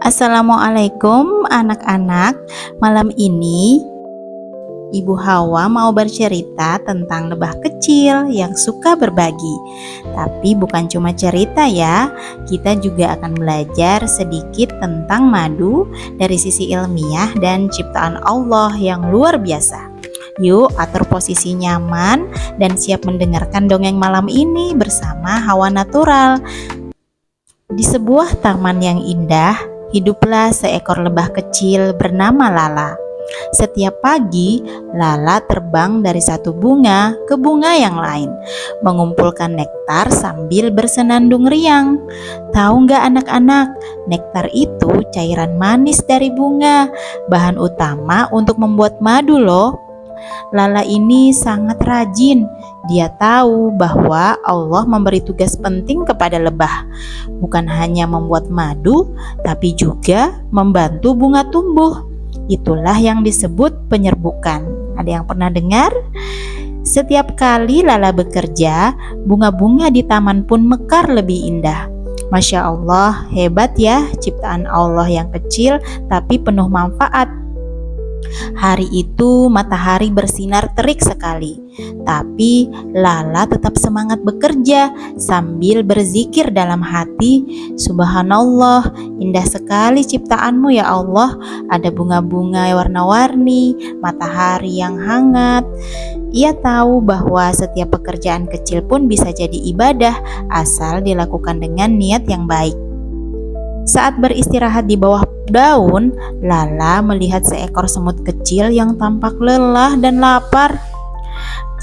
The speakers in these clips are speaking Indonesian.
Assalamualaikum anak-anak. Malam ini Ibu Hawa mau bercerita tentang lebah kecil yang suka berbagi. Tapi bukan cuma cerita ya, kita juga akan belajar sedikit tentang madu dari sisi ilmiah dan ciptaan Allah yang luar biasa. Yuk atur posisi nyaman dan siap mendengarkan dongeng malam ini bersama Hawa Natural. Di sebuah taman yang indah, hiduplah seekor lebah kecil bernama Lala. Setiap pagi, Lala terbang dari satu bunga ke bunga yang lain, mengumpulkan nektar sambil bersenandung riang. Tahu nggak anak-anak, nektar itu cairan manis dari bunga, bahan utama untuk membuat madu loh. Lala ini sangat rajin. Dia tahu bahwa Allah memberi tugas penting kepada lebah, bukan hanya membuat madu, tapi juga membantu bunga tumbuh. Itulah yang disebut penyerbukan. Ada yang pernah dengar? Setiap kali Lala bekerja, bunga-bunga di taman pun mekar lebih indah. Masya Allah, hebat ya ciptaan Allah yang kecil tapi penuh manfaat. Hari itu matahari bersinar terik sekali, tapi Lala tetap semangat bekerja sambil berzikir dalam hati. Subhanallah, indah sekali ciptaanmu ya Allah. Ada bunga-bunga warna-warni, matahari yang hangat. Ia tahu bahwa setiap pekerjaan kecil pun bisa jadi ibadah asal dilakukan dengan niat yang baik. Saat beristirahat di bawah daun, Lala melihat seekor semut kecil yang tampak lelah dan lapar.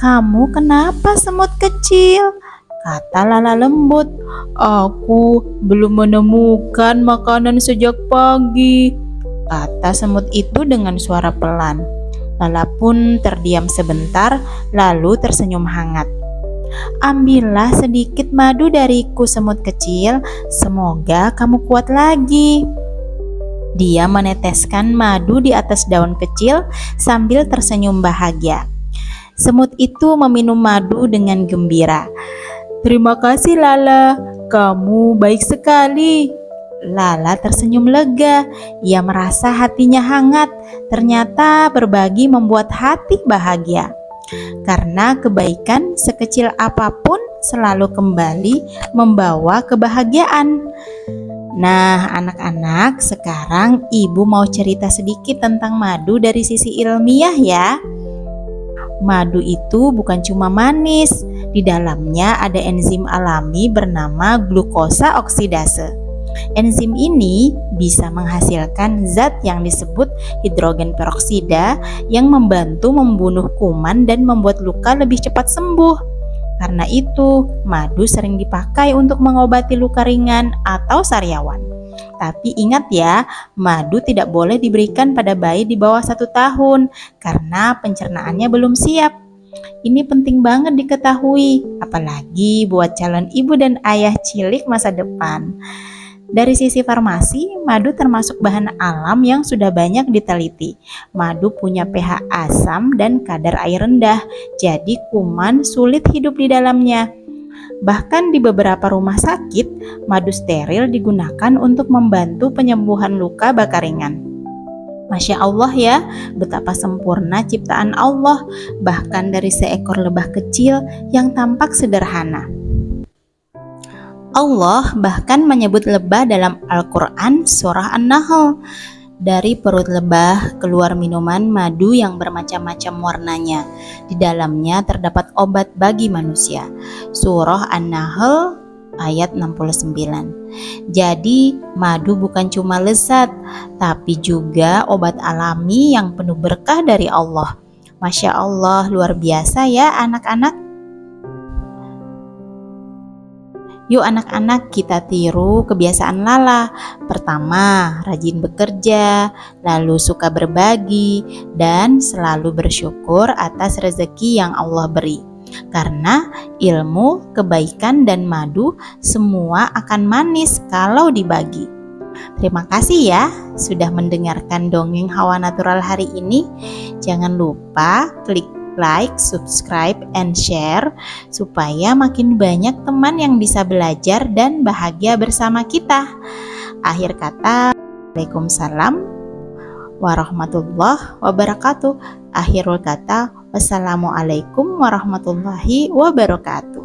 "Kamu kenapa, semut kecil?" kata Lala lembut. "Aku belum menemukan makanan sejak pagi," kata semut itu dengan suara pelan. Lala pun terdiam sebentar, lalu tersenyum hangat. "Ambillah sedikit madu dariku, semut kecil. Semoga kamu kuat lagi." Dia meneteskan madu di atas daun kecil sambil tersenyum bahagia. Semut itu meminum madu dengan gembira. "Terima kasih Lala, kamu baik sekali." Lala tersenyum lega. Ia merasa hatinya hangat. Ternyata berbagi membuat hati bahagia. Karena kebaikan sekecil apapun selalu kembali membawa kebahagiaan. Nah, anak-anak, sekarang Ibu mau cerita sedikit tentang madu dari sisi ilmiah ya. Madu itu bukan cuma manis, di dalamnya ada enzim alami bernama glukosa oksidase. Enzim ini bisa menghasilkan zat yang disebut hidrogen peroksida yang membantu membunuh kuman dan membuat luka lebih cepat sembuh. Karena itu, madu sering dipakai untuk mengobati luka ringan atau sariawan. Tapi ingat ya, madu tidak boleh diberikan pada bayi di bawah 1 tahun karena pencernaannya belum siap. Ini penting banget diketahui, apalagi buat calon ibu dan ayah cilik masa depan. Dari sisi farmasi, madu termasuk bahan alam yang sudah banyak diteliti. Madu punya pH asam dan kadar air rendah, jadi kuman sulit hidup di dalamnya. Bahkan di beberapa rumah sakit, madu steril digunakan untuk membantu penyembuhan luka bakar ringan. Masya Allah ya, betapa sempurna ciptaan Allah, bahkan dari seekor lebah kecil yang tampak sederhana. Allah bahkan menyebut lebah dalam Al-Quran surah An-Nahl. Dari perut lebah keluar minuman madu yang bermacam-macam warnanya. Di dalamnya terdapat obat bagi manusia. Surah An-Nahl ayat 69. Jadi madu bukan cuma lezat, tapi juga obat alami yang penuh berkah dari Allah. Masya Allah, luar biasa ya anak-anak. Yuk anak-anak, kita tiru kebiasaan Lala. Pertama, rajin bekerja, lalu suka berbagi, dan selalu bersyukur atas rezeki yang Allah beri. Karena ilmu, kebaikan, dan madu semua akan manis kalau dibagi. Terima kasih ya sudah mendengarkan dongeng Hawa Natural hari ini. Jangan lupa klik like, subscribe, and share supaya makin banyak teman yang bisa belajar dan bahagia bersama kita. Akhir kata, Waalaikumsalam warahmatullahi wabarakatuh. Akhirul kata, wassalamualaikum warahmatullahi wabarakatuh.